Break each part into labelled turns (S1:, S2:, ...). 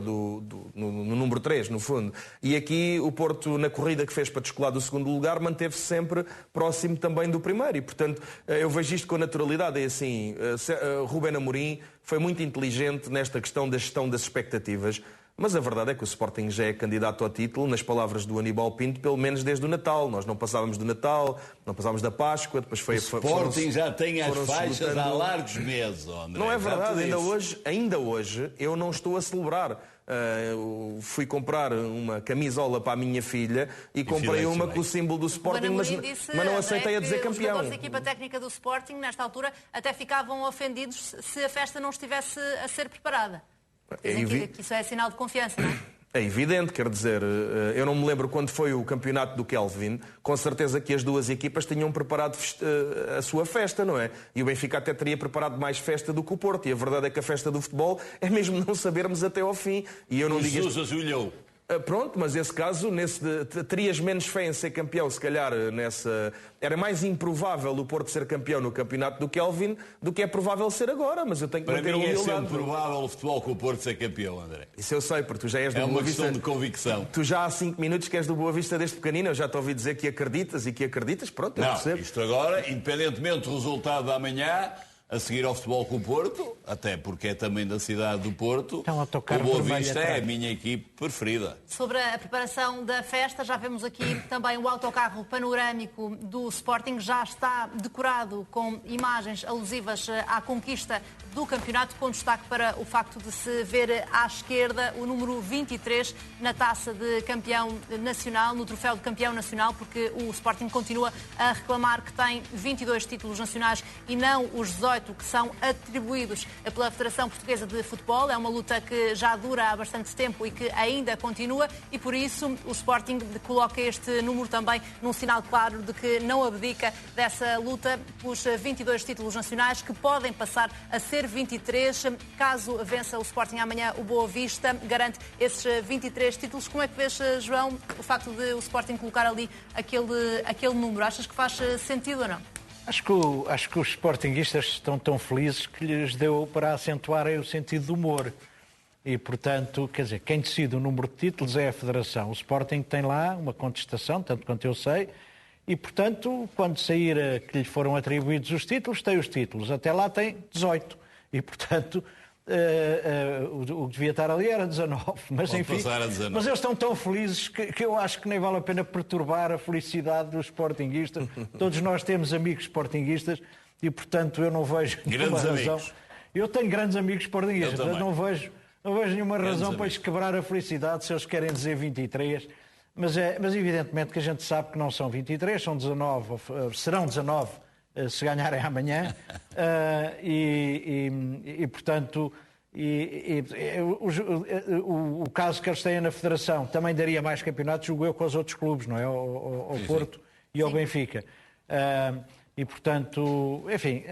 S1: no número 3, no fundo. E aqui o Porto, na corrida que fez para descolar do segundo lugar, manteve-se sempre próximo também do primeiro. E, portanto, eu vejo isto com naturalidade. É assim, Rubén Amorim foi muito inteligente nesta questão da gestão das expectativas. Mas a verdade é que o Sporting já é candidato ao título, nas palavras do Aníbal Pinto, pelo menos desde o Natal. Nós não passávamos do Natal, não passávamos da Páscoa, depois foi...
S2: O Sporting já tem as faixas há largos meses, André.
S1: Não é verdade, ainda hoje eu não estou a celebrar. Fui comprar uma camisola para a minha filha e comprei uma com o símbolo do Sporting, mas não aceitei a dizer campeão. Os
S3: jogadores da equipa técnica do Sporting, nesta altura, até ficavam ofendidos se a festa não estivesse a ser preparada. Dizem que isso é sinal de confiança, não é?
S1: É evidente, quer dizer, eu não me lembro quando foi o campeonato do Kelvin, com certeza que as duas equipas tinham preparado a sua festa, não é? E o Benfica até teria preparado mais festa do que o Porto, e a verdade é que a festa do futebol é mesmo não sabermos até ao fim. E eu não digo
S2: Jesus ajoelhou.
S1: Pronto, mas esse caso, terias menos fé em ser campeão, se calhar, era mais improvável o Porto ser campeão no campeonato do Kelvin do que é provável ser agora, mas eu tenho que manter a humildade.
S2: Para mim é sempre provável o futebol com o Porto ser campeão, André.
S1: Isso eu sei, porque tu já és do Boa Vista.
S2: É uma questão de convicção.
S1: Tu já há 5 minutos que és do Boa Vista desde pequenino, eu já te ouvi dizer que acreditas, pronto, eu percebo.
S2: Isto agora, independentemente do resultado da manhã, a seguir ao futebol com o Porto, até porque é também da cidade do Porto, o Boa Vista é a minha equipe preferida.
S3: Sobre a preparação da festa, já vemos aqui também o autocarro panorâmico do Sporting, já está decorado com imagens alusivas à conquista do campeonato, com destaque para o facto de se ver à esquerda o número 23 na taça de campeão nacional, no troféu de campeão nacional, porque o Sporting continua a reclamar que tem 22 títulos nacionais e não os 18 que são atribuídos pela Federação Portuguesa de Futebol. É uma luta que já dura há bastante tempo e que ainda continua, e por isso o Sporting coloca este número também num sinal claro de que não abdica dessa luta pelos 22 títulos nacionais, que podem passar a ser 23 caso vença o Sporting amanhã. O Boa Vista garante esses 23 títulos. Como é que vês, João, o facto de o Sporting colocar ali aquele número? Achas que faz sentido ou não?
S4: Acho que os sportinguistas estão tão felizes que lhes deu para acentuarem o sentido do humor. E, portanto, quer dizer, quem decide o número de títulos é a Federação. O Sporting tem lá uma contestação, tanto quanto eu sei, e, portanto, quando sair que lhe foram atribuídos os títulos, tem os títulos. Até lá tem 18. E, portanto, o que devia estar ali era 19. Mas,
S2: pode
S4: enfim,
S2: passar a 19.
S4: mas eles estão tão felizes que eu acho que nem vale a pena perturbar a felicidade dos sportinguistas. Todos nós temos amigos sportinguistas e, portanto, eu não vejo nenhuma razão. Eu tenho grandes amigos sportinguistas, mas não vejo nenhuma razão para lhes quebrar a felicidade se eles querem dizer 23. Mas evidentemente que a gente sabe que não são 23, são 19, serão 19 se ganharem amanhã. Portanto, o caso que eles têm na Federação também daria mais campeonatos, julgo eu, com os outros clubes, não é? Ao Porto e ao Benfica. E, portanto, enfim,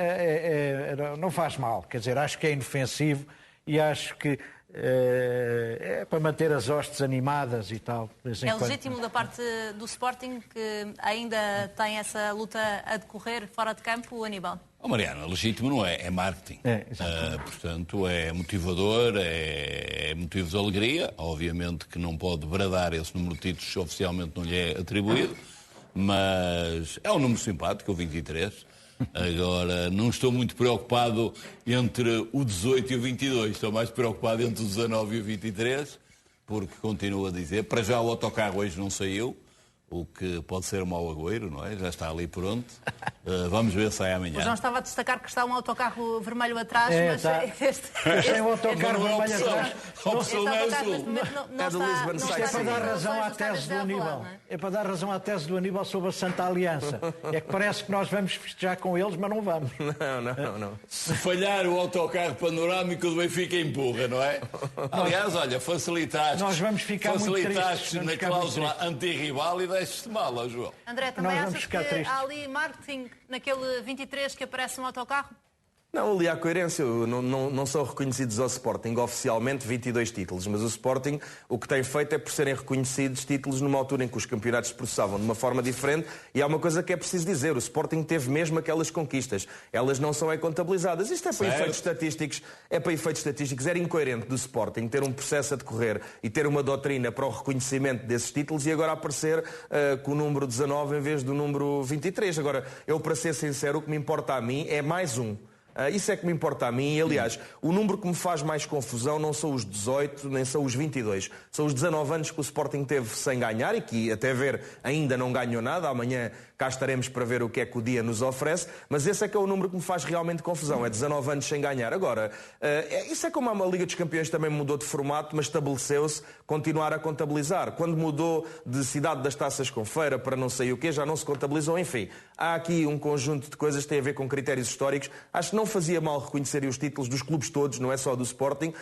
S4: não faz mal. Quer dizer, acho que é inofensivo e acho que é para manter as hostes animadas e tal.
S3: É legítimo da parte do Sporting, que ainda tem essa luta a decorrer fora de campo, Aníbal?
S2: Mariana, legítimo não é, é marketing. Portanto, é motivador, é motivo de alegria. Obviamente que não pode bradar esse número de títulos se oficialmente não lhe é atribuído, mas é um número simpático, o 23. Agora, não estou muito preocupado entre o 18 e o 22, estou mais preocupado entre o 19 e o 23, porque continuo a dizer, para já o autocarro hoje não saiu, o que pode ser um mau agouro, não é? Já está ali pronto. Vamos ver se sai amanhã.
S3: O João estava a destacar que está um autocarro vermelho atrás, mas
S4: tem um autocarro vermelho atrás.
S2: A opção é azul.
S4: Isto é para dar razão à tese do Aníbal. É para dar razão à tese do Aníbal sobre a Santa Aliança. É que parece que nós vamos festejar com eles, mas não vamos.
S1: Não.
S2: Se falhar o autocarro panorâmico do Benfica empurra, não é? Aliás, olha, facilitaste.
S4: Nós vamos ficar muito tristes.
S2: Facilitaste na cláusula antirrival e deste mal, João.
S3: André, também achas que há ali marketing naquele 23 que aparece um autocarro?
S1: Não, ali há coerência. Não são reconhecidos ao Sporting oficialmente 22 títulos, mas o Sporting o que tem feito é por serem reconhecidos títulos numa altura em que os campeonatos se processavam de uma forma diferente, e há uma coisa que é preciso dizer, o Sporting teve mesmo aquelas conquistas. Elas não são contabilizadas. Isto é para efeitos estatísticos. Era incoerente do Sporting ter um processo a decorrer e ter uma doutrina para o reconhecimento desses títulos e agora aparecer com o número 19 em vez do número 23. Agora, eu, para ser sincero, o que me importa a mim é mais um. Isso é que me importa a mim. E, aliás, o número que me faz mais confusão não são os 18, nem são os 22. São os 19 anos que o Sporting teve sem ganhar e que, até ver, ainda não ganhou nada. Amanhã cá estaremos para ver o que é que o dia nos oferece. Mas esse é que é o número que me faz realmente confusão. É 19 anos sem ganhar. Agora, isso é como a Liga dos Campeões também mudou de formato, mas estabeleceu-se continuar a contabilizar. Quando mudou de cidade das taças com feira para não sei o quê, já não se contabilizou. Enfim, há aqui um conjunto de coisas que têm a ver com critérios históricos. Acho que não fazia mal reconhecerem os títulos dos clubes todos, não é só do Sporting,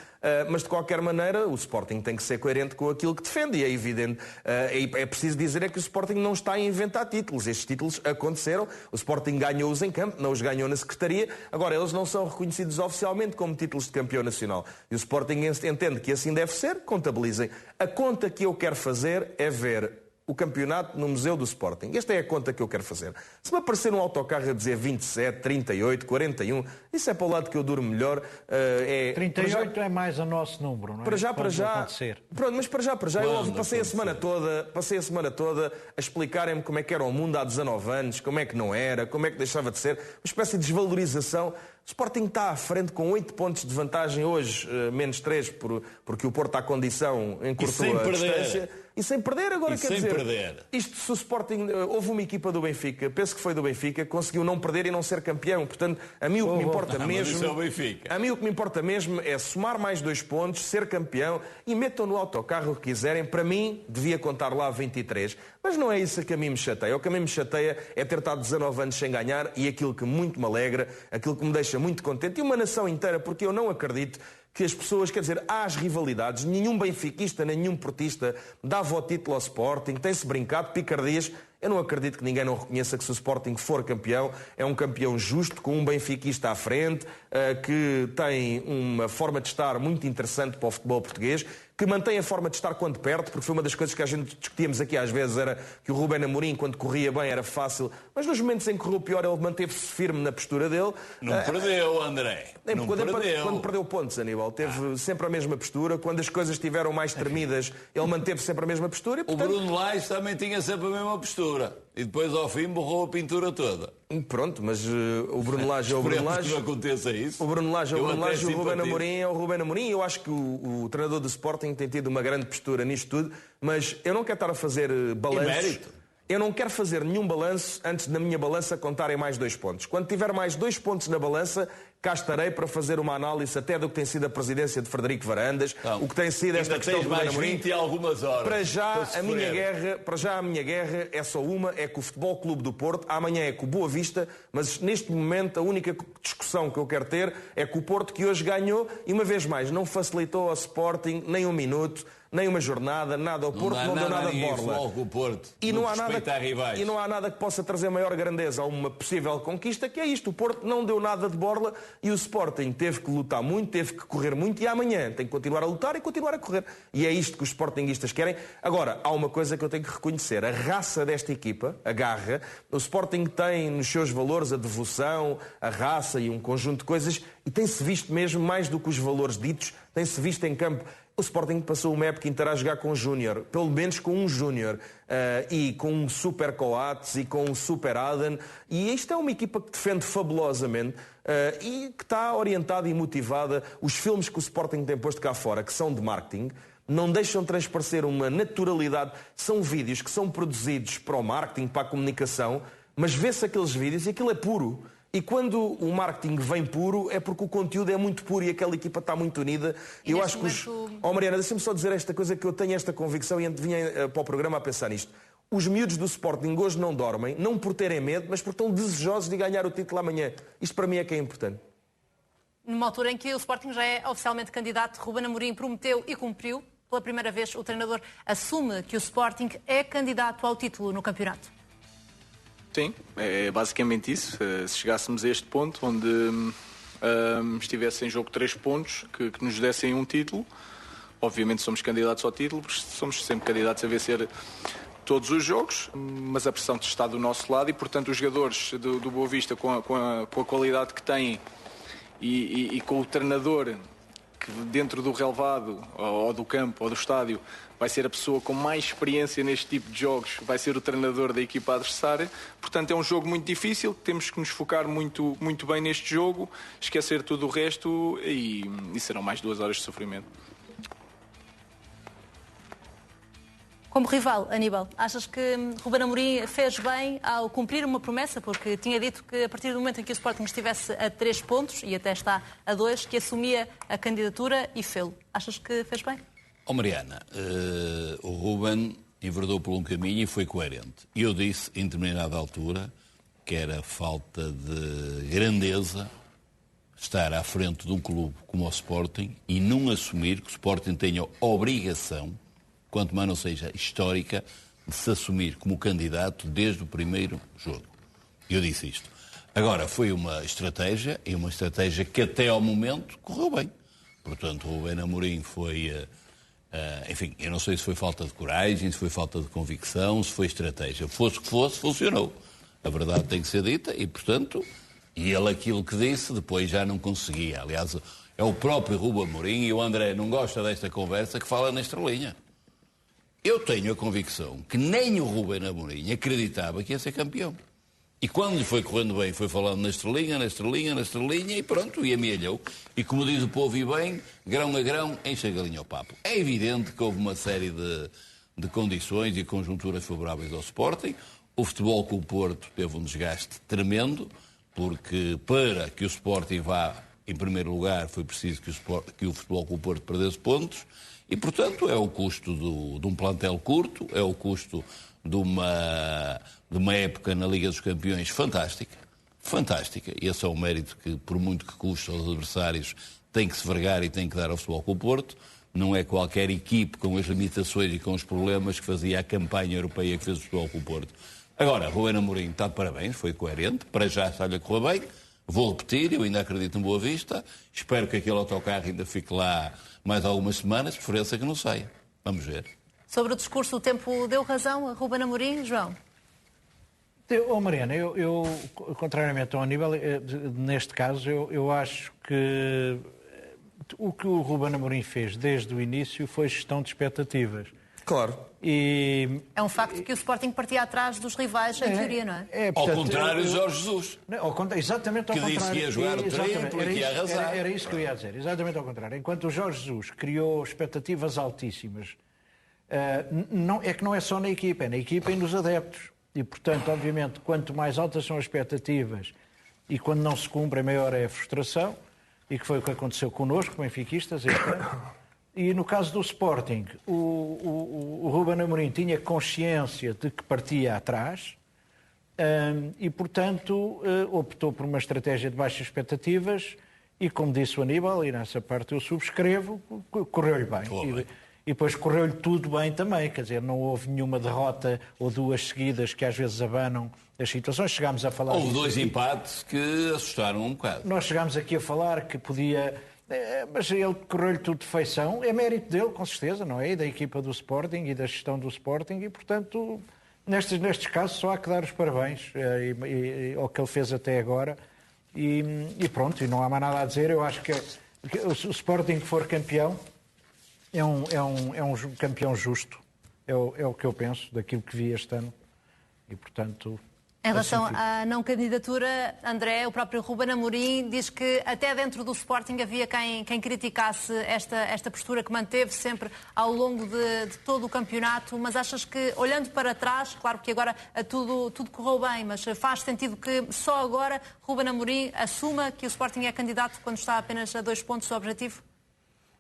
S1: mas de qualquer maneira o Sporting tem que ser coerente com aquilo que defende, e é evidente. É preciso dizer que o Sporting não está a inventar títulos. Estes títulos aconteceram, o Sporting ganhou-os em campo, não os ganhou na Secretaria. Agora, eles não são reconhecidos oficialmente como títulos de campeão nacional. E o Sporting entende que assim deve ser, contabilizem. A conta que eu quero fazer é ver o campeonato no Museu do Sporting. Esta é a conta que eu quero fazer. Se me aparecer um autocarro a dizer 27, 38, 41, isso é para o lado que eu durmo melhor.
S4: 38 é mais o nosso número, não é?
S1: Para já. Pronto, mas para já. Eu passei a semana toda a explicarem-me como é que era o mundo há 19 anos, como é que não era, como é que deixava de ser. Uma espécie de desvalorização. O Sporting está à frente com 8 pontos de vantagem hoje, menos 3, porque o Porto à condição encurtou a distância. E sem perder, agora quer dizer... Isto, se o Sporting... Houve uma equipa do Benfica, penso que foi do Benfica, conseguiu não perder e não ser campeão. Portanto, a mim o que me importa mesmo... A mim o que me importa mesmo é somar mais 2 pontos, ser campeão e metam no autocarro o que quiserem. Para mim, devia contar lá 23. Mas não é isso que a mim me chateia. O que a mim me chateia é ter estado 19 anos sem ganhar, e aquilo que muito me alegra, aquilo que me deixa muito contente, e uma nação inteira, porque eu não acredito que as pessoas, quer dizer, há as rivalidades, nenhum benfiquista, nenhum portista dava o título ao Sporting, tem-se brincado, picardias. Eu não acredito que ninguém não reconheça que, se o Sporting for campeão, é um campeão justo, com um benfiquista à frente, que tem uma forma de estar muito interessante para o futebol português, que mantém a forma de estar quando perde, porque foi uma das coisas que a gente discutíamos aqui às vezes, era que o Ruben Amorim, quando corria bem, era fácil, mas nos momentos em que correu pior, ele manteve-se firme na postura dele.
S2: Não perdeu, André.
S1: Quando perdeu pontos, Aníbal, teve sempre a mesma postura. Quando as coisas estiveram mais tremidas, ele manteve sempre a mesma postura. E, portanto...
S2: O Bruno Lage também tinha sempre a mesma postura. E depois, ao fim, borrou a pintura toda.
S1: Pronto, mas o Bruno Lage é o Bruno Lage.
S2: Que não aconteça isso.
S1: O Bruno Lage é o Bruno Lage, o Ruben Amorim é o Ruben Amorim. Eu acho que o treinador do Sporting tem tido uma grande postura nisto tudo, mas eu não quero estar a fazer balanços. Eu não quero fazer nenhum balanço antes da minha balança contarem mais 2 pontos. Quando tiver mais 2 pontos na balança, cá estarei para fazer uma análise até do que tem sido a presidência de Frederico Varandas, o que tem sido esta questão do
S2: mais 20 e algumas horas.
S1: Para já a minha guerra é só uma, é com o Futebol Clube do Porto, amanhã é com o Boa Vista, mas neste momento a única discussão que eu quero ter é com o Porto, que hoje ganhou e, uma vez mais, não facilitou ao Sporting nem um minuto, nem uma jornada, nada ao Porto, não deu nada de borla. E não há nada que possa trazer maior grandeza a uma possível conquista, que é isto. O Porto não deu nada de borla e o Sporting teve que lutar muito, teve que correr muito, e amanhã tem que continuar a lutar e continuar a correr. E é isto que os sportinguistas querem. Agora, há uma coisa que eu tenho que reconhecer. A raça desta equipa, a garra, o Sporting tem nos seus valores a devoção, a raça e um conjunto de coisas, e tem-se visto mesmo, mais do que os valores ditos, tem-se visto em campo. O Sporting passou uma época inteira a jogar com Júnior, pelo menos com um Júnior, e com um super Coates e com um super Aden, e isto é uma equipa que defende fabulosamente e que está orientada e motivada. Os filmes que o Sporting tem posto cá fora, que são de marketing, não deixam transparecer uma naturalidade. São vídeos que são produzidos para o marketing, para a comunicação, mas vê-se aqueles vídeos e aquilo é puro. E quando o marketing vem puro, é porque o conteúdo é muito puro e aquela equipa está muito unida. E eu acho que Mariana, deixa-me só dizer esta coisa, que eu tenho esta convicção e vinha para o programa a pensar nisto. Os miúdos do Sporting hoje não dormem, não por terem medo, mas porque estão desejosos de ganhar o título amanhã. Isto para mim é que é importante.
S3: Numa altura em que o Sporting já é oficialmente candidato, Ruben Amorim prometeu e cumpriu. Pela primeira vez, o treinador assume que o Sporting é candidato ao título no campeonato.
S5: Sim, é basicamente isso. Se chegássemos a este ponto estivesse em jogo 3 pontos que nos dessem um título. Obviamente somos candidatos ao título, porque somos sempre candidatos a vencer todos os jogos, mas a pressão está do nosso lado e, portanto, os jogadores do Boa Vista, com a qualidade que têm e com o treinador que dentro do relvado, ou do campo, ou do estádio, vai ser a pessoa com mais experiência neste tipo de jogos, vai ser o treinador da equipa adversária. Portanto, é um jogo muito difícil, temos que nos focar muito, muito bem neste jogo, esquecer tudo o resto e serão mais 2 horas de sofrimento.
S3: Como rival, Aníbal, achas que Ruben Amorim fez bem ao cumprir uma promessa? Porque tinha dito que a partir do momento em que o Sporting estivesse a 3 pontos, e até está a 2, que assumia a candidatura e fê-lo. Achas que fez bem?
S2: Mariana, o Ruben enverdou por um caminho e foi coerente. Eu disse, em determinada altura, que era falta de grandeza estar à frente de um clube como o Sporting e não assumir que o Sporting tenha obrigação, quanto mais não seja histórica, de se assumir como candidato desde o primeiro jogo. Eu disse isto. Agora, foi uma estratégia, e uma estratégia que até ao momento correu bem. Portanto, o Ruben Amorim foi... enfim, eu não sei se foi falta de coragem, se foi falta de convicção, se foi estratégia. Fosse o que fosse, funcionou. A verdade tem que ser dita e, portanto, e ele aquilo que disse depois já não conseguia. Aliás, é o próprio Ruben Amorim, e o André não gosta desta conversa, que fala na estrelinha. Eu tenho a convicção que nem o Ruben Amorim acreditava que ia ser campeão. E quando lhe foi correndo bem, foi falando na estrelinha, e pronto, e amealhou. E como diz o povo e bem, grão a grão, enche a galinha ao papo. É evidente que houve uma série de condições e conjunturas favoráveis ao Sporting. O Futebol Clube Porto teve um desgaste tremendo, porque para que o Sporting vá em primeiro lugar foi preciso que o Futebol Clube Porto perdesse pontos. E, portanto, é o custo de um plantel curto, é o custo de uma época na Liga dos Campeões fantástica, e esse é o mérito que, por muito que custe aos adversários, tem que se vergar e tem que dar ao Futebol Clube Porto. Não é qualquer equipe com as limitações e com os problemas que fazia a campanha europeia que fez o Futebol Clube Porto. Agora, Ruben Amorim está de parabéns, foi coerente, para já está-lhe a correr bem. Vou repetir, eu ainda acredito em Boa Vista, espero que aquele autocarro ainda fique lá mais algumas semanas, preferência que não saia. Vamos ver.
S3: Sobre o discurso, o tempo deu razão a Ruben Amorim, João?
S4: Mariana, eu, contrariamente ao Aníbal, neste caso, eu acho que o que o Ruben Amorim fez desde o início foi gestão de expectativas.
S1: Claro.
S3: E... É um facto que o Sporting partia atrás dos rivais, em teoria, não é?
S2: Portanto, ao contrário de Jorge Jesus.
S4: Exatamente ao contrário.
S2: Que disse que ia jogar o triplo e que ia arrasar.
S4: Era isso que eu ia dizer, exatamente ao contrário. Enquanto o Jorge Jesus criou expectativas altíssimas, não é só na equipa, é na equipa e nos adeptos. E, portanto, obviamente, quanto mais altas são as expectativas e quando não se cumprem, maior é a frustração, e que foi o que aconteceu connosco, benfiquistas, este ano. E no caso do Sporting, o Ruben Amorim tinha consciência de que partia atrás e, portanto, optou por uma estratégia de baixas expectativas e, como disse o Aníbal, e nessa parte eu subscrevo, correu-lhe bem. E depois correu-lhe tudo bem também, quer dizer, não houve nenhuma derrota ou duas seguidas que às vezes abanam as situações. Chegámos a falar...
S2: Houve 2 empates que assustaram um bocado.
S4: Nós chegámos aqui a falar que podia... Mas ele correu-lhe tudo de feição, é mérito dele, com certeza, não é? E da equipa do Sporting e da gestão do Sporting e, portanto, nestes casos só há que dar os parabéns ao que ele fez até agora e pronto, e não há mais nada a dizer. Eu acho que o Sporting que for campeão é um campeão justo, é o que eu penso daquilo que vi este ano e, portanto...
S3: Em relação à não candidatura, André, o próprio Ruben Amorim diz que até dentro do Sporting havia quem criticasse esta postura que manteve sempre ao longo de todo o campeonato, mas achas que, olhando para trás, claro que agora tudo correu bem, mas faz sentido que só agora Ruben Amorim assuma que o Sporting é candidato quando está apenas a 2 pontos do objetivo?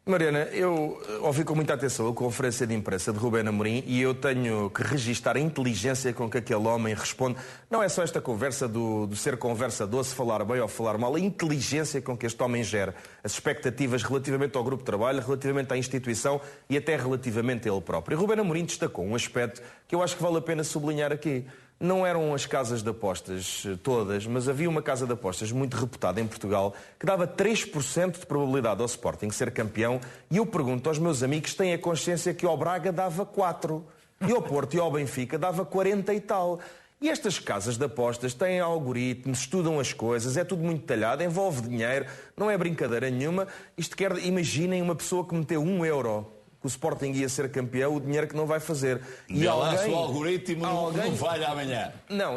S1: Mariana, eu ouvi com muita atenção a conferência de imprensa de Ruben Amorim e eu tenho que registar a inteligência com que aquele homem responde. Não é só esta conversa do ser conversa doce, falar bem ou falar mal, a inteligência com que este homem gera as expectativas relativamente ao grupo de trabalho, relativamente à instituição e até relativamente a ele próprio. E Ruben Amorim destacou um aspecto que eu acho que vale a pena sublinhar aqui. não eram as casas de apostas todas, mas havia uma casa de apostas muito reputada em Portugal que dava 3% de probabilidade ao Sporting ser campeão, e eu pergunto aos meus amigos, têm a consciência que ao Braga dava 4%, e ao Porto e ao Benfica dava 40 e tal. E estas casas de apostas têm algoritmos, estudam as coisas, é tudo muito detalhado, envolve dinheiro, não é brincadeira nenhuma. Imaginem uma pessoa que meteu €1 que o Sporting ia ser campeão, o dinheiro que não vai fazer.
S2: E alguém... o algoritmo não falha amanhã.
S1: Não,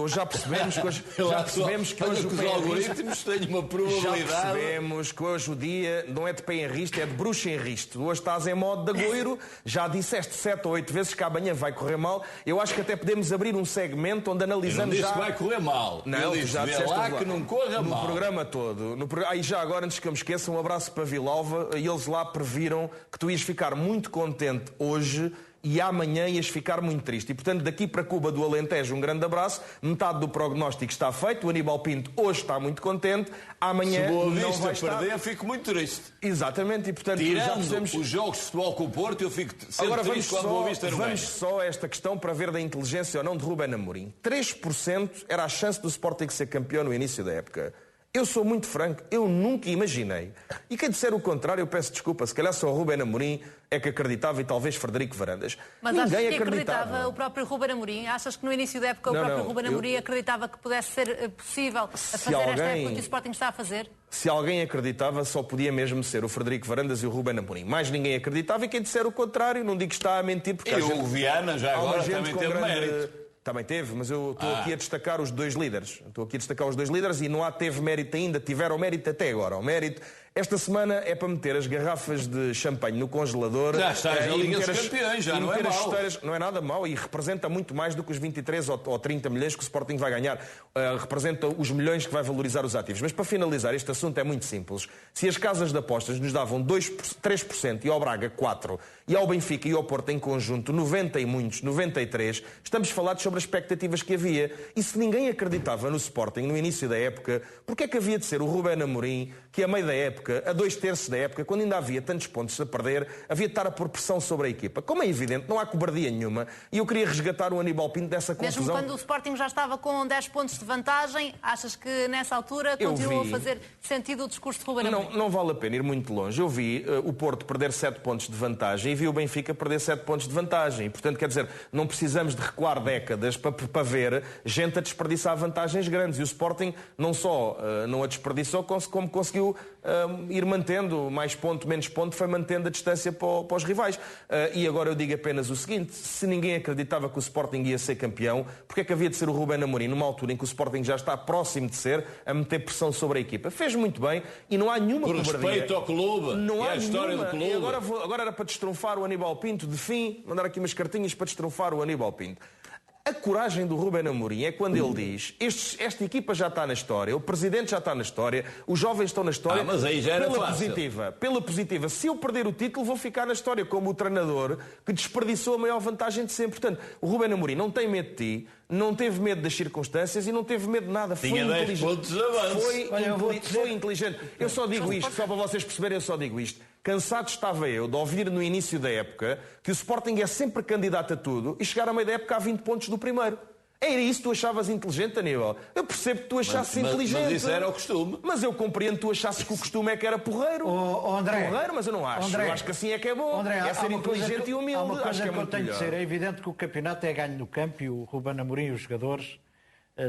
S1: já percebemos que hoje... hoje
S2: os algoritmos têm uma probabilidade...
S1: Já percebemos que hoje o dia não é de pé em risto, é de bruxa em risto. Hoje estás em modo de agoiro, já disseste 7 ou 8 vezes que amanhã vai correr mal. Eu acho que até podemos abrir um segmento onde analisamos
S2: já... Não disse que vai correr mal.
S1: Não,
S2: já disseste lá que não corra mal.
S1: No programa todo. Aí já agora, antes que eu me esqueça, um abraço para Vilalva. E eles lá previram que tu ias ficar muito contente hoje e amanhã ias ficar muito triste. E, portanto, daqui para Cuba do Alentejo, um grande abraço. Metade do prognóstico está feito. O Aníbal Pinto hoje está muito contente. Amanhã
S2: se Boa
S1: não
S2: Vista
S1: vai estar.
S2: Perder, fico muito triste.
S1: Exatamente. E, portanto,
S2: tirando
S1: já percebemos...
S2: os jogos de futebol com o Porto, eu fico sempre
S1: agora
S2: triste quando Boa Vista não ganha.
S1: Vamos só a esta questão para ver da inteligência ou não de Ruben Amorim. 3% era a chance do Sporting ser campeão no início da época. Eu sou muito franco, eu nunca imaginei. E quem disser o contrário, eu peço desculpa. Se calhar só o Ruben Amorim é que acreditava e talvez Frederico Varandas.
S3: Mas
S1: ninguém
S3: achas que acreditava o próprio Ruben Amorim? Achas que no início da época o próprio Ruben Amorim acreditava que pudesse ser possível fazer esta época que o Sporting está a fazer?
S1: Se alguém acreditava, só podia mesmo ser o Frederico Varandas e o Ruben Amorim. Mais ninguém acreditava, e quem disser o contrário, não digo que está a mentir, porque...
S2: E o Viana já agora também teve mérito.
S1: Também teve, mas eu estou aqui a destacar os dois líderes. E não teve mérito ainda, tiveram mérito até agora. O mérito, esta semana, é para meter as garrafas de champanhe no congelador.
S2: Já estás na Liga dos Campeões, já não é mau.
S1: Não é nada mau e representa muito mais do que os 23 ou 30 milhões que o Sporting vai ganhar. Representa os milhões que vai valorizar os ativos. Mas para finalizar, este assunto é muito simples. Se as casas de apostas nos davam 3% e ao Braga 4%, e ao Benfica e ao Porto em conjunto 90 e muitos, 93%, estamos falados sobre as expectativas que havia. E se ninguém acreditava no Sporting no início da época, porque é que havia de ser o Ruben Amorim, que a meio da época, a 2/3 da época, quando ainda havia tantos pontos a perder, havia de estar a pôr pressão sobre a equipa? Como é evidente, não há cobardia nenhuma. E eu queria resgatar o Aníbal Pinto dessa confusão.
S3: Mesmo quando o Sporting já estava com 10 pontos de vantagem, achas que nessa altura continuou a fazer sentido o discurso de Ruben Amorim?
S1: Não vale a pena ir muito longe. Eu vi o Porto perder 7 pontos de vantagem e vi o Benfica perder 7 pontos de vantagem. E, portanto, quer dizer, não precisamos de recuar décadas para ver gente a desperdiçar vantagens grandes. E o Sporting não só não a desperdiçou, como conseguiu ir mantendo mais ponto, menos ponto, foi mantendo a distância para os rivais. E agora eu digo apenas o seguinte: se ninguém acreditava que o Sporting ia ser campeão, porque é que havia de ser o Ruben Amorim, numa altura em que o Sporting já está próximo de ser, a meter pressão sobre a equipa? Fez muito bem e não há nenhuma cobardia.
S2: Por respeito ao clube,
S1: não há
S2: a história do clube.
S1: E agora era para destrunfar o Aníbal Pinto, de fim, mandar aqui umas cartinhas para destrunfar o Aníbal Pinto. A coragem do Ruben Amorim é quando ele diz: esta equipa já está na história, o presidente já está na história, os jovens estão na história.
S2: Mas aí já era
S1: pela positiva, se eu perder o título, vou ficar na história como o treinador que desperdiçou a maior vantagem de sempre. Portanto, o Ruben Amorim não tem medo de ti, não teve medo das circunstâncias e não teve medo de nada.
S2: Tinha 10 pontos de avanço.
S1: Foi inteligente. Eu só digo isto, só para vocês perceberem, eu só digo isto. Cansado estava eu de ouvir no início da época que o Sporting é sempre candidato a tudo e chegar a meio da época a 20 pontos do primeiro. Era isso que tu achavas inteligente, Aníbal? Eu percebo que tu achasses inteligente.
S2: Mas isso era o costume.
S1: Mas eu compreendo que tu achasses que o costume é que era porreiro.
S4: André,
S1: porreiro, mas eu não acho.
S4: André,
S1: eu acho que assim é que é bom.
S4: André,
S1: é ser inteligente e humilde.
S4: Há uma coisa
S1: acho que é
S4: eu tenho de dizer. É evidente que o campeonato é ganho no campo e o Ruben Amorim e os jogadores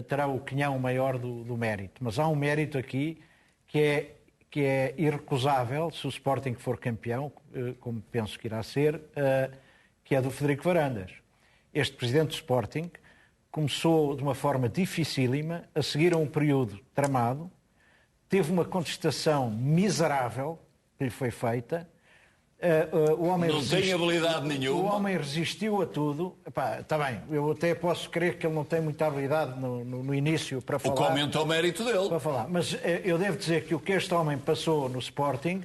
S4: terão o quinhão maior do mérito. Mas há um mérito aqui que é irrecusável, se o Sporting for campeão, como penso que irá ser, que é do Frederico Varandas. Este presidente do Sporting começou de uma forma dificílima, a seguir a um período tramado, teve uma contestação miserável que lhe foi feita. O homem
S2: não tem habilidade nenhuma.
S4: O homem resistiu a tudo. Está bem, eu até posso crer que ele não tem muita habilidade no início para falar.
S2: O que aumenta o mérito dele.
S4: Para falar. Mas eu devo dizer que o que este homem passou no Sporting,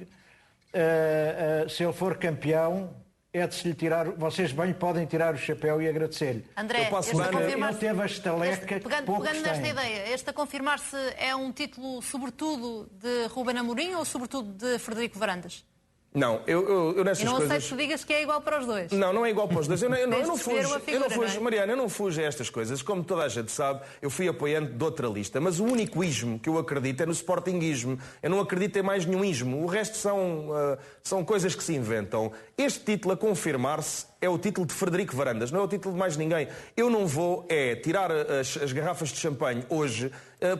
S4: se ele for campeão, é de se lhe tirar. Vocês bem podem tirar o chapéu e agradecer-lhe.
S3: André,
S4: ele teve a estaleca que poucos
S3: pegando nesta
S4: têm.
S3: ideia, este a confirmar-se é um título sobretudo de Ruben Amorim ou sobretudo de Frederico Varandas?
S1: Não, eu nessas coisas...
S3: E não aceito que digas que é igual para os dois.
S1: Não é igual para os dois. Eu não
S3: figura,
S1: fujo, Mariana, eu não fujo a estas coisas. Como toda a gente sabe, eu fui apoiante de outra lista. Mas o único ismo que eu acredito é no sportinguismo. Eu não acredito em mais nenhum ismo. O resto são coisas que se inventam. Este título a confirmar-se é o título de Frederico Varandas, não é o título de mais ninguém. Eu não vou tirar as garrafas de champanhe hoje,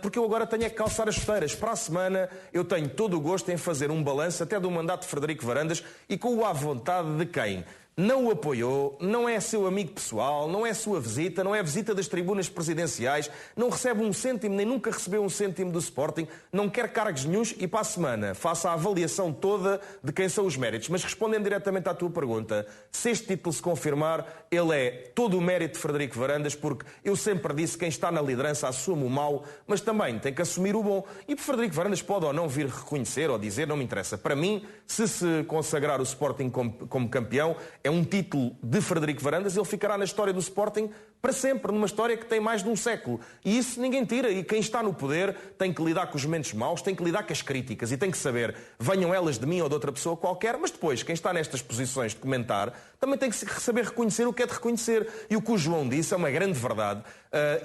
S1: porque eu agora tenho que calçar as chuteiras. Para a semana eu tenho todo o gosto em fazer um balanço até do mandato de Frederico Varandas e com o à vontade de quem não o apoiou, não é seu amigo pessoal, não é sua visita, não é visita das tribunas presidenciais, não recebe um cêntimo, nem nunca recebeu um cêntimo do Sporting, não quer cargos nenhuns e para a semana faça a avaliação toda de quem são os méritos. Mas respondendo diretamente à tua pergunta, se este título se confirmar, ele é todo o mérito de Frederico Varandas, porque eu sempre disse que quem está na liderança assume o mau, mas também tem que assumir o bom. E Frederico Varandas pode ou não vir reconhecer ou dizer, não me interessa. Para mim, se consagrar o Sporting como campeão, é um título de Frederico Varandas, ele ficará na história do Sporting para sempre, numa história que tem mais de um século. E isso ninguém tira. E quem está no poder tem que lidar com os momentos maus, tem que lidar com as críticas e tem que saber, venham elas de mim ou de outra pessoa qualquer, mas depois, quem está nestas posições de comentar, também tem que saber reconhecer o que é de reconhecer. E o que o João disse é uma grande verdade.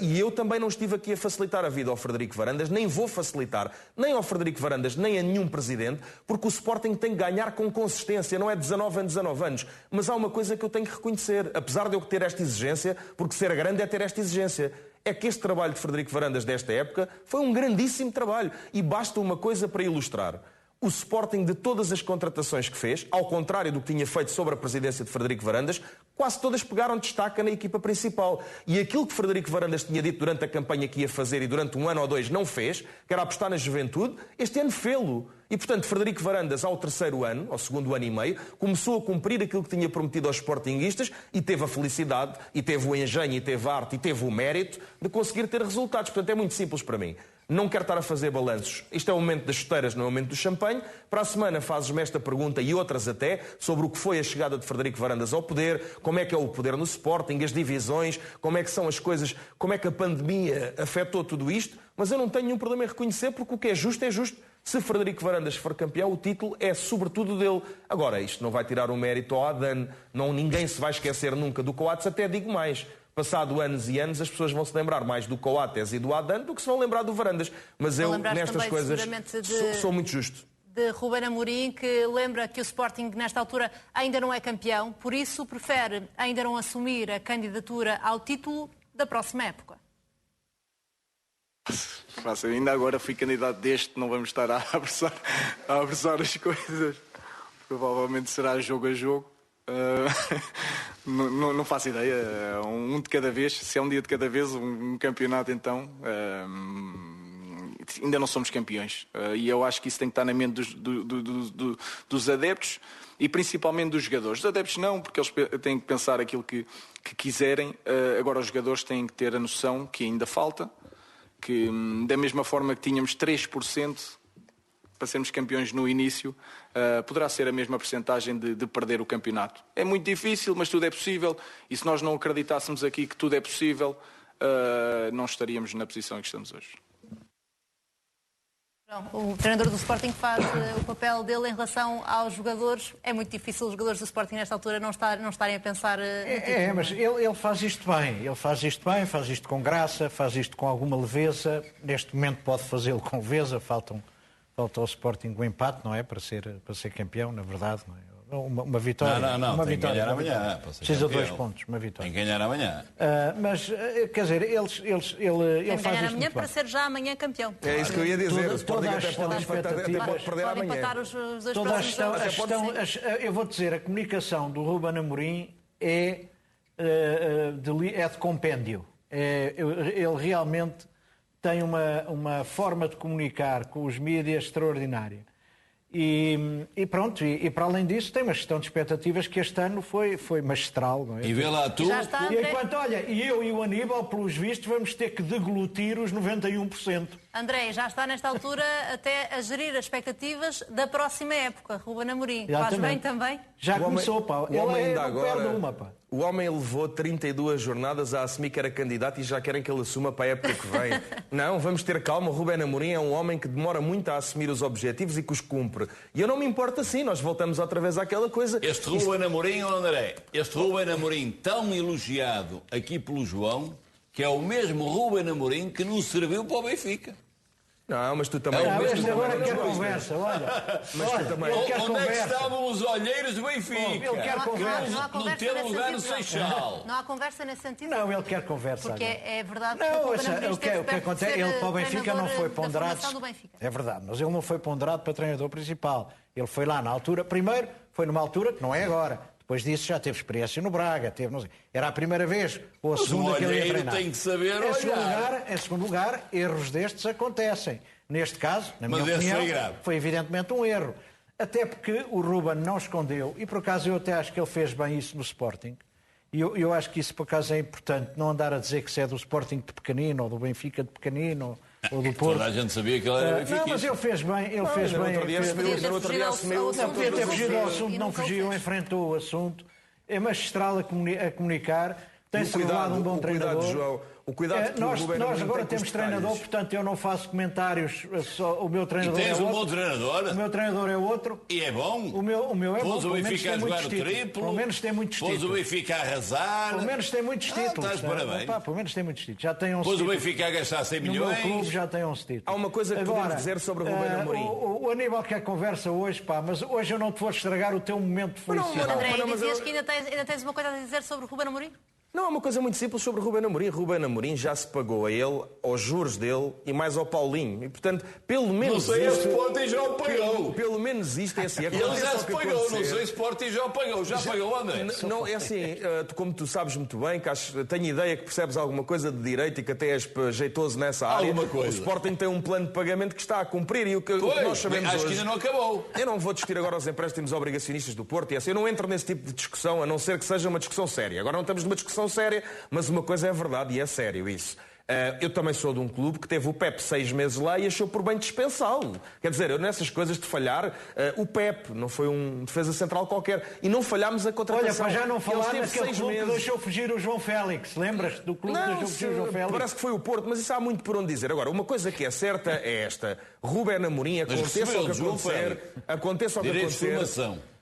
S1: E eu também não estive aqui a facilitar a vida ao Frederico Varandas, nem vou facilitar nem ao Frederico Varandas, nem a nenhum presidente, porque o Sporting tem que ganhar com consistência, não é 19 anos, 19 anos. Mas há uma coisa que eu tenho que reconhecer, apesar de eu ter esta exigência, porque ser grande é ter esta exigência, é que este trabalho de Frederico Varandas desta época foi um grandíssimo trabalho. E basta uma coisa para ilustrar. O Sporting, de todas as contratações que fez, ao contrário do que tinha feito sobre a presidência de Frederico Varandas, quase todas pegaram destaque na equipa principal. E aquilo que Frederico Varandas tinha dito durante a campanha que ia fazer e durante um ano ou dois não fez, que era apostar na juventude, este ano fê-lo. E, portanto, Frederico Varandas, ao terceiro ano, ao segundo ano e meio, começou a cumprir aquilo que tinha prometido aos sportinguistas e teve a felicidade, e teve o engenho, e teve a arte, e teve o mérito de conseguir ter resultados. Portanto, é muito simples para mim. Não quero estar a fazer balanços. Isto é o momento das chuteiras, não é o momento do champanhe. Para a semana fazes-me esta pergunta e outras até, sobre o que foi a chegada de Frederico Varandas ao poder, como é que é o poder no Sporting, as divisões, como é que são as coisas, como é que a pandemia afetou tudo isto. Mas eu não tenho nenhum problema em reconhecer, porque o que é justo é justo. Se Frederico Varandas for campeão, o título é sobretudo dele. Agora, isto não vai tirar o mérito ao Adan. Ninguém se vai esquecer nunca do Coates, até digo mais. Passado anos e anos, as pessoas vão se lembrar mais do Coates e do Adan do que se vão lembrar do Varandas. Mas eu, nestas coisas, sou muito justo.
S3: De Ruben Amorim, que lembra que o Sporting, nesta altura, ainda não é campeão, por isso prefere ainda não assumir a candidatura ao título da próxima época.
S5: Ainda agora fui candidato deste, não vamos estar a apressar as coisas. Provavelmente será jogo a jogo. Não faço ideia. Um de cada vez. Se é um dia de cada vez, um campeonato, então ainda não somos campeões. E eu acho que isso tem que estar na mente dos adeptos e principalmente dos jogadores. Os adeptos não, porque eles têm que pensar aquilo que quiserem. Agora os jogadores têm que ter a noção que ainda falta, que da mesma forma que tínhamos 3% para sermos campeões no início, poderá ser a mesma percentagem de perder o campeonato. É muito difícil, mas tudo é possível, e se nós não acreditássemos aqui que tudo é possível, não estaríamos na posição em que estamos hoje.
S3: O treinador do Sporting faz o papel dele em relação aos jogadores. É muito difícil os jogadores do Sporting nesta altura não estarem a pensar no título.
S4: Mas ele faz isto bem. Ele faz isto bem, faz isto com graça, faz isto com alguma leveza. Neste momento pode fazê-lo com leveza. Falta ao Sporting um empate, não é? Para ser campeão, na verdade, não é? Uma vitória.
S2: Não.
S4: Uma
S2: tem
S4: vitória,
S2: que ganhar amanhã.
S4: Precisa de 2 pontos, uma vitória.
S2: Tem que ganhar amanhã.
S4: Mas, quer dizer, ele faz
S3: ganhar
S4: isto
S3: amanhã para ser já amanhã campeão.
S1: É isso que eu ia dizer. O
S4: Sporting
S1: até pode perder amanhã.
S3: Empatar os dois próximos jogos.
S4: Eu vou dizer, a comunicação do Ruben Amorim é de compêndio. Ele realmente tem uma forma de comunicar com os mídias extraordinária. E pronto, e para além disso tem uma gestão de expectativas que este ano foi magistral, não é?
S2: E vê lá tu...
S3: E
S4: enquanto, olha, eu e o Aníbal, pelos vistos, vamos ter que deglutir os 91%.
S3: André, já está nesta altura até a gerir as expectativas da próxima época, Ruben Amorim. Faz bem também?
S4: Já começou, pá.
S1: O homem ainda agora... O homem levou 32 jornadas a assumir que era candidato e já querem que ele assuma para a época que vem. Não, vamos ter calma. O Ruben Amorim é um homem que demora muito a assumir os objetivos e que os cumpre. E eu não me importo assim, nós voltamos outra vez àquela coisa.
S2: Este Ruben Amorim, André, este Ruben Amorim tão elogiado aqui pelo João, que é o mesmo Ruben Amorim que não serviu para o Benfica.
S1: Não, mas tu também...
S4: Este agora quer conversa, olha.
S1: Mas tu também...
S2: Onde é que estavam os olheiros do Benfica?
S4: Ele quer conversa.
S2: Não ter lugar no Seixal.
S3: Não há conversa nesse sentido?
S4: Não, ele quer conversa.
S3: Porque é verdade
S4: que o que acontece, ele para o Benfica não foi ponderado. É verdade, mas ele não foi ponderado para treinador principal. Ele foi lá na altura, primeiro, foi numa altura que não é agora. Depois disso já teve experiência no Braga, teve, não sei, era a primeira vez ou a segunda que ele ia treinar.
S2: Tem que saber
S4: em segundo lugar, erros destes acontecem. Neste caso, na minha opinião, foi evidentemente um erro. Até porque o Ruben não escondeu, e por acaso eu até acho que ele fez bem isso no Sporting. E eu acho que isso por acaso é importante, não andar a dizer que se é do Sporting de pequenino, ou do Benfica de pequenino, ou do Porto.
S2: Toda a gente sabia que ele era benfiquista.
S4: Não, mas ele fez bem, ele fez bem.
S1: No outro dia assumiu...
S4: Não podia ter fugido ao assunto, não fugiu, enfrentou o assunto. É magistral a comunicar, tem-se revelado um bom treinador.
S1: João. O cuidado que
S4: nós agora temos treinador, portanto eu não faço comentários. O meu treinador
S2: é outro. Um bom treinador?
S4: O meu treinador é outro.
S2: E é bom?
S4: O meu é bom.
S2: Pôs o Benfica a jogar o triplo.
S4: Pelo menos tem muitos títulos.
S2: Pôs o Benfica a arrasar.
S4: Pelo menos tem muitos títulos.
S2: Estás parabéns.
S4: Pelo menos tem muitos títulos. Já tem 11
S2: títulos.
S4: Pôs
S2: o Benfica a gastar 100 milhões.
S4: No meu clube já tem 11 títulos.
S1: Há uma coisa que podemos dizer sobre o Ruben Amorim.
S4: O Aníbal quer conversa hoje, mas hoje eu não te vou estragar o teu momento de felicidade.
S3: André, dizias que ainda tens uma coisa a dizer sobre o Ruben Amorim?
S1: Não, é uma coisa muito simples sobre o Ruben Amorim. Ruben Amorim já se pagou a ele, aos juros dele e mais ao Paulinho. E, portanto, pelo menos
S2: não sei se o Sporting já o pagou.
S1: Pelo menos isto é assim.
S2: Ele já se pagou, não sei se o Sporting já o pagou. Já pagou, André?
S1: Não, é assim, como tu sabes muito bem, que tenho ideia que percebes alguma coisa de direito e que até és jeitoso nessa área.
S2: Alguma coisa.
S1: O Sporting tem um plano de pagamento que está a cumprir e o que nós sabemos
S2: acho
S1: hoje...
S2: que ainda não acabou.
S1: Eu não vou discutir agora os empréstimos obrigacionistas do Porto e assim, eu não entro nesse tipo de discussão, a não ser que seja uma discussão séria. Agora não estamos numa discussão séria, mas uma coisa é verdade e é sério isso. Eu também sou de um clube que teve o Pep 6 meses lá e achou por bem dispensá-lo. Quer dizer, eu nessas coisas de falhar, o Pep não foi um defesa central qualquer. E não falhámos a contratação.
S4: Olha, para já não falar naquele clube que deixou fugir o João Félix. Lembras do clube que deixou fugir o João Félix?
S1: Parece que foi o Porto, mas isso há muito por onde dizer. Agora, uma coisa que é certa é esta. Ruben Amorim, aconteça o que acontecer...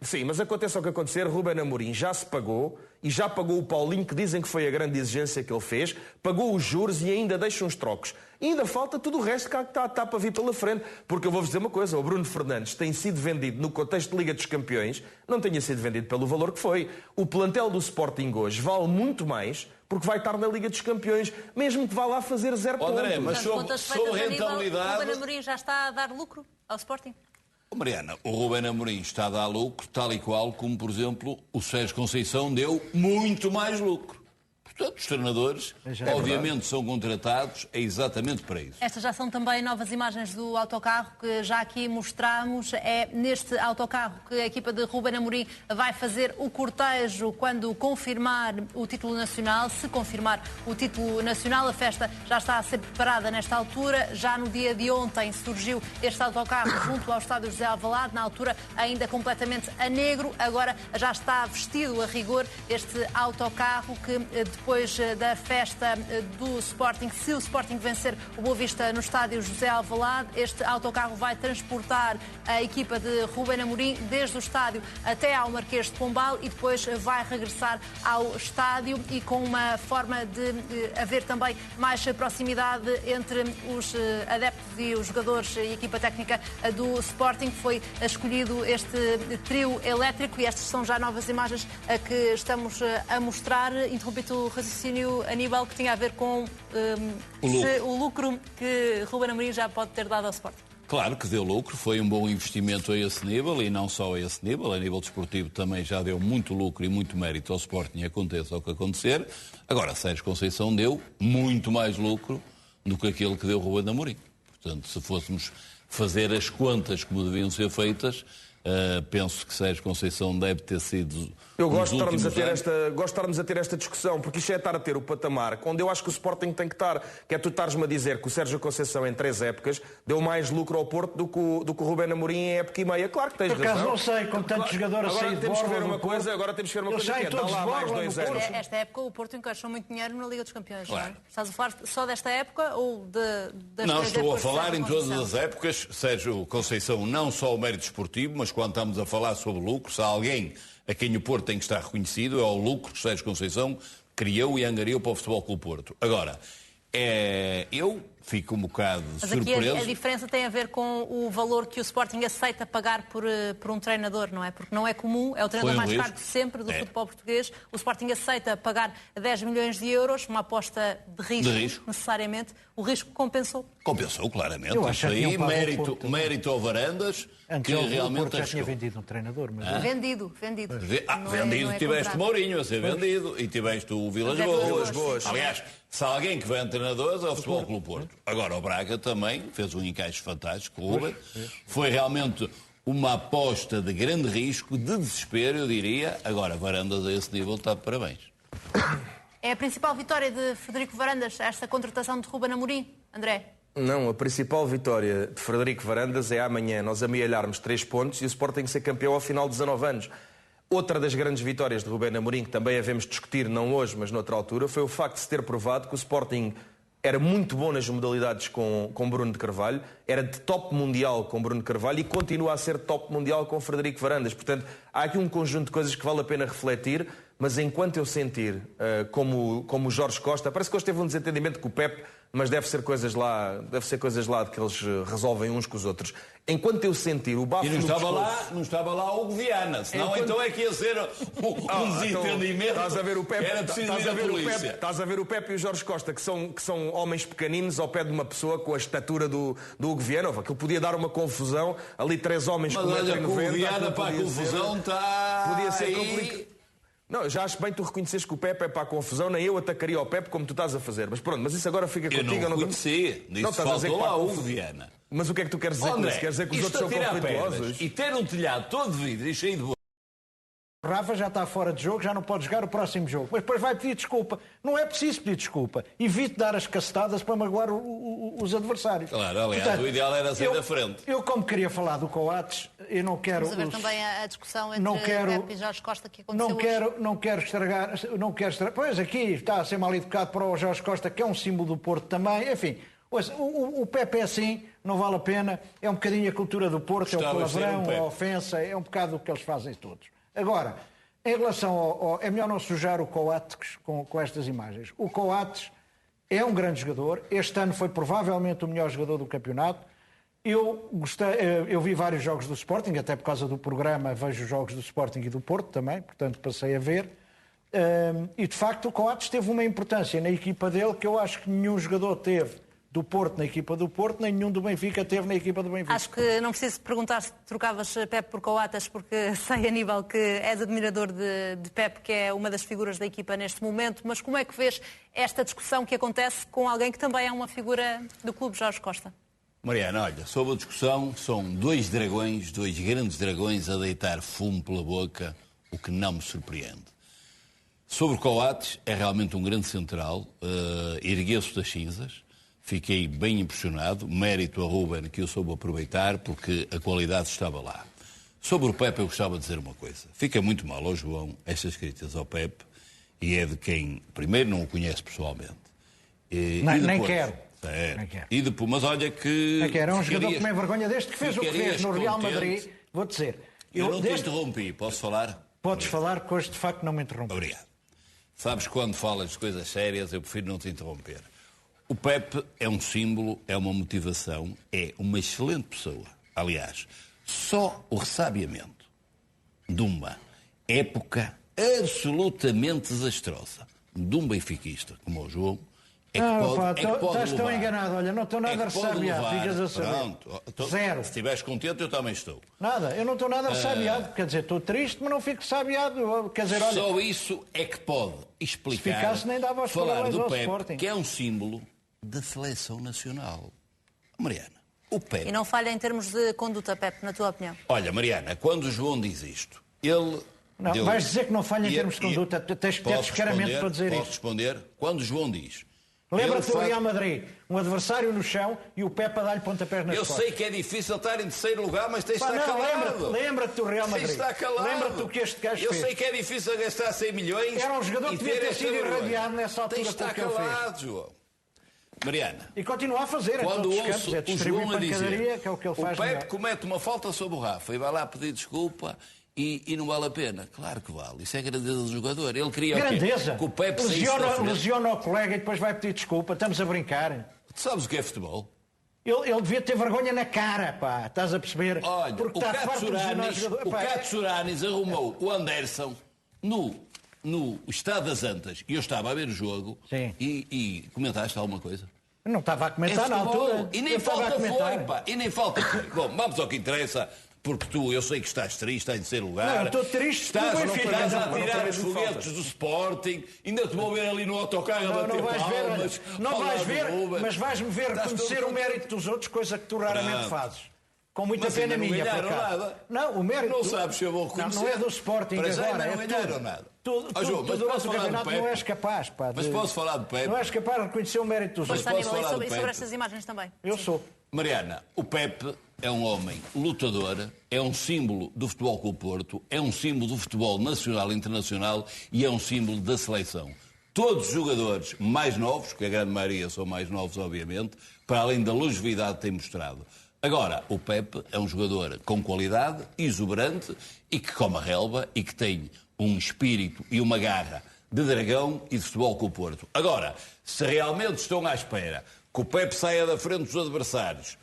S1: Sim, mas aconteça o que acontecer, Ruben Amorim já se pagou e já pagou o Paulinho, que dizem que foi a grande exigência que ele fez, pagou os juros e ainda deixa uns trocos. E ainda falta tudo o resto que está para vir pela frente. Porque eu vou-vos dizer uma coisa, o Bruno Fernandes tem sido vendido no contexto de Liga dos Campeões, não tenha sido vendido pelo valor que foi. O plantel do Sporting hoje vale muito mais porque vai estar na Liga dos Campeões, mesmo que vá lá fazer 0 pontos.
S2: André, mas sobre rentabilidade...
S3: O Ruben Amorim já está a dar lucro ao Sporting?
S2: Mariana, o Ruben Amorim está a dar lucro, tal e qual como, por exemplo, o Sérgio Conceição deu muito mais lucro. Portanto, os treinadores, obviamente, são contratados exatamente para isso.
S3: Estas já são também novas imagens do autocarro que já aqui mostramos. É neste autocarro que a equipa de Ruben Amorim vai fazer o cortejo quando confirmar o título nacional. Se confirmar o título nacional, a festa já está a ser preparada nesta altura. Já no dia de ontem surgiu este autocarro junto ao estádio José Alvalade, na altura ainda completamente a negro. Agora já está vestido a rigor este autocarro que depois da festa do Sporting, se o Sporting vencer o Boa Vista no estádio José Alvalade, este autocarro vai transportar a equipa de Ruben Amorim desde o estádio até ao Marquês de Pombal e depois vai regressar ao estádio, e com uma forma de haver também mais proximidade entre os adeptos e os jogadores e equipa técnica do Sporting. Foi escolhido este trio elétrico e estas são já novas imagens que estamos a mostrar. Interrompi-te o raciocínio, Aníbal, que tinha a ver com o lucro que Ruben Amorim já pode ter dado ao Sporting.
S2: Claro que deu lucro, foi um bom investimento a esse nível e não só a esse nível, a nível desportivo também já deu muito lucro e muito mérito ao Sporting, aconteça o que acontecer. Agora, Sérgio Conceição deu muito mais lucro do que aquele que deu Ruben Amorim. Portanto, se fôssemos fazer as contas como deviam ser feitas, Penso que Sérgio Conceição deve ter sido...
S1: Eu gosto de estarmos a ter esta discussão, porque isto é estar a ter o patamar onde eu acho que o Sporting tem que estar. Que é tu estares-me a dizer que o Sérgio Conceição em 3 épocas deu mais lucro ao Porto do que o Rubén Amorim em época e meia. Claro que tens razão.
S4: Por acaso não sei, com tantos jogadores a sair de Borla...
S1: Agora temos que ver uma coisa que é, dá lá mais 2 anos.
S3: Esta época o Porto encaixou muito dinheiro na Liga dos Campeões. Claro. Não é? Estás a falar só desta época ou das
S2: Não, estou a
S3: épocas
S2: falar em todas as épocas. Sérgio Conceição, não só o mérito esportivo, mas quando estamos a falar sobre lucro, se há alguém a quem o Porto tem que estar reconhecido, é o lucro que o Sérgio Conceição criou e angariou para o Futebol Clube Porto. Agora, eu fico um bocado surpreso.
S3: Mas aqui a diferença tem a ver com o valor que o Sporting aceita pagar por um treinador, não é? Porque não é comum, é o treinador mais caro de sempre do futebol português. O Sporting aceita pagar 10 milhões de euros, uma aposta de risco, necessariamente. O risco compensou?
S2: Compensou, claramente.
S4: Eu acho
S2: isso aí,
S4: que
S2: mérito ao Varandas,
S4: antes
S2: que
S4: o
S2: realmente...
S4: Porto já tinha vendido um treinador. Mas...
S3: Vendido.
S2: Vendido, tiveste Mourinho a ser vendido e tiveste o Vilas Boas. Aliás, se há alguém que vende treinadores é o Futebol Clube Porto. Agora, o Braga também fez um encaixe fantástico. O Ruben foi realmente uma aposta de grande risco, de desespero, eu diria. Agora, Varandas a esse nível está de parabéns.
S3: É a principal vitória de Frederico Varandas, esta contratação de Rubén Amorim, André?
S1: Não, a principal vitória de Frederico Varandas é amanhã nós amealharmos 3 pontos e o Sporting ser campeão ao final de 19 anos. Outra das grandes vitórias de Rubén Amorim, que também havemos discutir, não hoje, mas noutra altura, foi o facto de se ter provado que o Sporting era muito bom nas modalidades com Bruno de Carvalho, era de top mundial com Bruno de Carvalho e continua a ser top mundial com Frederico Varandas. Portanto, há aqui um conjunto de coisas que vale a pena refletir, mas enquanto eu sentir, como o Jorge Costa, parece que hoje teve um desentendimento com o Pep, mas deve ser coisas lá de que eles resolvem uns com os outros. Enquanto eu sentir o bafo
S2: e não estava lá o Viana, senão então é que ia ser um desentendimento.
S1: Estás a ver o Pep,
S2: era preciso
S1: estás a ver o Pep e o Jorge Costa, que são homens pequeninos ao pé de uma pessoa com a estatura do Hugo Viana. Aquilo podia dar uma confusão, ali 3 homens com 1,90 m.
S2: Mas olha, o Viana para a confusão está...
S1: Podia ser complicado. Não, já acho bem tu reconheces que o Pepe é para a confusão, nem eu atacaria o Pepe como tu estás a fazer. Mas pronto, mas isso agora fica contigo.
S2: Eu não reconheci. Não faltou lá o Viana.
S1: Mas o que é que tu queres dizer com isso? Queres dizer que os outros são conflituosos?
S2: E ter um telhado todo de vidro e cheio de boa.
S4: O Rafa já está fora de jogo, já não pode jogar o próximo jogo. Mas depois vai pedir desculpa. Não é preciso pedir desculpa. Evite dar as cacetadas para magoar os adversários.
S2: Claro, aliás, portanto, o ideal era sair da frente.
S4: Eu, como queria falar do Coates, eu não quero...
S3: Vamos ver também a discussão entre Pepe e Jorge Costa que aconteceu hoje.
S4: Não quero estragar... Pois aqui está a ser mal educado para o Jorge Costa, que é um símbolo do Porto também. Enfim, o Pepe é assim, não vale a pena. É um bocadinho a cultura do Porto, é o palavrão, a ofensa, é um bocado o que eles fazem todos. Agora, em relação é melhor não sujar o Coates com estas imagens. O Coates é um grande jogador. Este ano foi provavelmente o melhor jogador do campeonato. Eu vi vários jogos do Sporting, até por causa do programa vejo jogos do Sporting e do Porto também, portanto passei a ver. E de facto o Coates teve uma importância na equipa dele que eu acho que nenhum jogador teve do Porto na equipa do Porto, nem nenhum do Benfica teve na equipa do Benfica.
S3: Acho que não preciso perguntar se trocavas Pepe por Coates, porque sei, Aníbal, que és admirador de Pepe, que é uma das figuras da equipa neste momento, mas como é que vês esta discussão que acontece com alguém que também é uma figura do clube, Jorge Costa?
S2: Mariana, olha, sobre a discussão, são 2 dragões, 2 grandes dragões a deitar fumo pela boca, o que não me surpreende. Sobre Coates, é realmente um grande central, ergueu-se das cinzas. Fiquei bem impressionado, mérito a Ruben que eu soube aproveitar porque a qualidade estava lá. Sobre o Pepe eu gostava de dizer uma coisa. Fica muito mal ao João estas críticas ao Pepe e é de quem primeiro não o conhece pessoalmente.
S4: Nem quero.
S2: E depois, mas olha que...
S4: Nem quero, é um jogador que me é vergonha deste que fez o que fez no Real Madrid. Vou dizer.
S2: Eu não te interrompi, posso falar?
S4: Podes falar, porque hoje de facto não me interrompi.
S2: Obrigado. Sabes, quando falas de coisas sérias eu prefiro não te interromper. O Pepe é um símbolo, é uma motivação, é uma excelente pessoa. Aliás, só o ressabiamento de uma época absolutamente desastrosa de um benfiquista como o João é que pode
S4: estás tão enganado, olha, não estou nada ressabiado, ficas a saber.
S2: Pronto,
S4: zero.
S2: Se estiveres contente, eu também estou.
S4: Nada, eu não estou nada ressabiado, quer dizer, estou triste, mas não fico ressabiado. Quer dizer, olha,
S2: só isso é que pode explicar,
S4: se ficasse, nem dava as
S2: falar do
S4: ao
S2: Pepe,
S4: Sporting.
S2: que é um símbolo da seleção nacional. Mariana, O Pepe.
S3: E não falha em termos de conduta, Pepe, na tua opinião?
S2: Olha, Mariana, quando o João diz isto, ele...
S4: Não, vais dizer que não falha em termos de conduta, tens que ter descaramento para dizer isso.
S2: Posso responder? Quando o João diz...
S4: Lembra-te do Real Madrid, um adversário no chão e o Pepe a dar-lhe pontapés nas costas.
S2: Eu sei que é difícil estar em terceiro lugar, mas tens de estar calado.
S4: Lembra-te do Real Madrid.
S2: Tens de estar calado.
S4: Lembra-te do que este gajo fez.
S2: Eu sei que é difícil gastar 100 milhões.
S4: Era um jogador que devia ter sido irradiado nessa altura.
S2: Tens de estar calado, João. Mariana.
S4: E continua a fazer.
S2: Quando ouço o João a dizer
S4: que é o que ele faz.
S2: O Pepe comete uma falta sobre o Rafa e vai lá pedir desculpa e não vale a pena. Claro que vale. Isso é grandeza do jogador. Ele queria
S4: grandeza.
S2: Que o Pepe
S4: lesiona o colega e depois vai pedir desculpa. Estamos a brincar.
S2: Tu sabes o que é futebol?
S4: Ele devia ter vergonha na cara, pá. Estás a perceber?
S2: Olha,
S4: porque
S2: o Katsuranis arrumou o Anderson no Estado das Antas e eu estava a ver o jogo.
S4: Sim.
S2: E comentaste alguma coisa?
S4: Eu não estava a comentar na altura.
S2: E nem falta foi, pá. E nem falta foi. Bom, vamos ao que interessa. Porque eu sei que estás triste, estás em terceiro lugar.
S4: Não, eu estou triste.
S2: Estás a tirar os foguetes do Sporting. Ainda te vou ver ali no autocarro a bater palmas.
S4: Não vais ver, mas vais-me ver reconhecer o mérito dos outros, coisa que tu raramente fazes. Com muita pena minha, por acaso. Não, o mérito...
S2: Não sabes se eu vou reconhecer.
S4: Não é do Sporting agora.
S2: Não ganharam nada.
S4: Tu durante o campeonato não és capaz, pá.
S2: Mas posso falar de Pepe?
S4: Não és capaz de reconhecer o mérito dos outros.
S3: Pois, Aníbal, e sobre estas imagens também.
S4: Eu sou.
S2: Mariana, o Pepe é um homem lutador, é um símbolo do Futebol Clube Porto, é um símbolo do futebol nacional e internacional e é um símbolo da seleção. Todos os jogadores mais novos, que a grande maioria são mais novos, obviamente, para além da longevidade que têm mostrado. Agora, o Pepe é um jogador com qualidade, exuberante e que come a relva e que tem um espírito e uma garra de dragão e de Futebol Clube Porto. Agora, se realmente estão à espera que o Pepe saia da frente dos adversários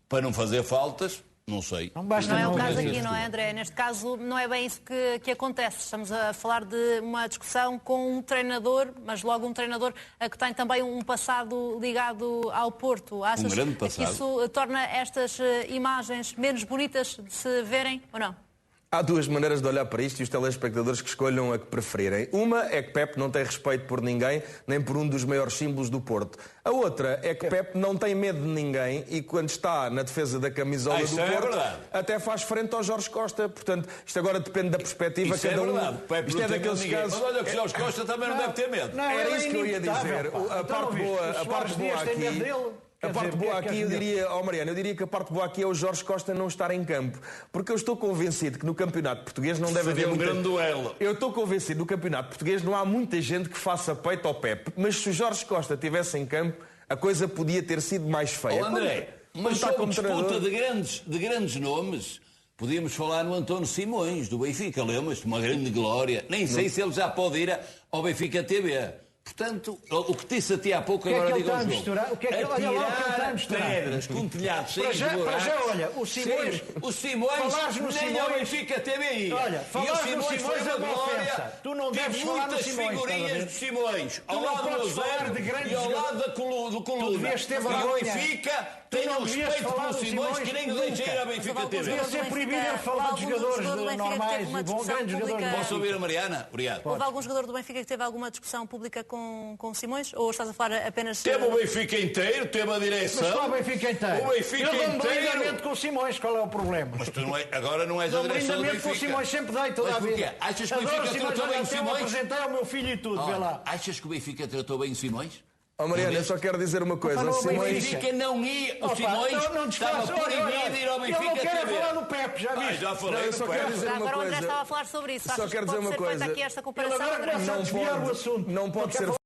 S2: para não fazer faltas, não sei.
S3: Não é o caso aqui, não é, André? Neste caso, não é bem isso que acontece. Estamos a falar de uma discussão com um treinador, mas logo um treinador que tem também um passado ligado ao Porto. Achas
S2: grande passado.
S3: que isso torna estas imagens menos bonitas de se verem ou não?
S1: Há duas maneiras de olhar para isto e os telespectadores que escolham a que preferirem. Uma é que Pepe não tem respeito por ninguém, nem por um dos maiores símbolos do Porto. A outra é que Pepe não tem medo de ninguém e quando está na defesa da camisola do Porto, até faz frente ao Jorge Costa. Portanto, isto agora depende da perspectiva.
S2: Isso é verdade. Pepe
S1: isto é daqueles casos...
S2: Mas olha que Jorge Costa também não deve ter medo.
S1: Era isso que eu ia dizer. A parte boa aqui... A parte boa aqui, eu diria, Mariana, eu diria que a parte boa aqui é o Jorge Costa não estar em campo. Porque eu estou convencido que no campeonato português não deve haver
S2: um grande duelo.
S1: Eu estou convencido que no campeonato português não há muita gente que faça peito ao Pepe. Mas se o Jorge Costa estivesse em campo, a coisa podia ter sido mais feia.
S2: Oh, André, mas sobre disputa de grandes nomes, podíamos falar no António Simões, do Benfica, lembras-te? Uma grande glória. Nem sei se ele já pode ir ao Benfica TV. Portanto, o que disse a ti há pouco, agora digo ao jogo.
S4: O que é que ele está a misturar?
S2: Pedras com telhados cheios de
S4: buracos. Para já, olha, o Simões
S2: nem ao Benfica TV.
S4: Olha,
S2: e o Simões foi uma glória.
S4: Tu não deves falar no Simões.
S2: Muitas figurinhas de Simões. Ao lado do Eusébio e ao lado do Coluna. E o Benfica tem um respeito pelo Simões que nem o deixa ir à Benfica TV.
S4: Devia ser proibido ele falar de jogadores normais e bons grandes jogadores.
S2: Posso ouvir a Mariana? Obrigado.
S3: Houve algum jogador do Benfica que teve alguma discussão pública com Simões? Ou estás a falar apenas...
S2: Teve o Benfica inteiro, teve a direção.
S4: Mas qual o Benfica inteiro?
S2: O Benfica
S4: inteiro. Com o Simões, qual é o problema?
S2: Mas tu agora não és a direção do Benfica.
S4: Com o Simões sempre dei toda a vida.
S2: Achas que o Benfica tratou bem o Simões?
S4: Apresentei ao meu filho e tudo, vê lá.
S2: Achas que o Benfica tratou bem o Simões?
S1: Mariana, eu só quero dizer uma coisa.
S2: O Benfica não ia. O Simões estava proibido de ir ao Benfica TV.
S4: Eu não quero falar do Pepe, já viste?
S2: Já falei do Pepe.
S3: Agora o André estava a falar sobre isso.
S1: Só quero dizer uma coisa.
S3: Aqui esta comparação,
S4: Ele agora começa a desviar o assunto.
S1: Não pode ser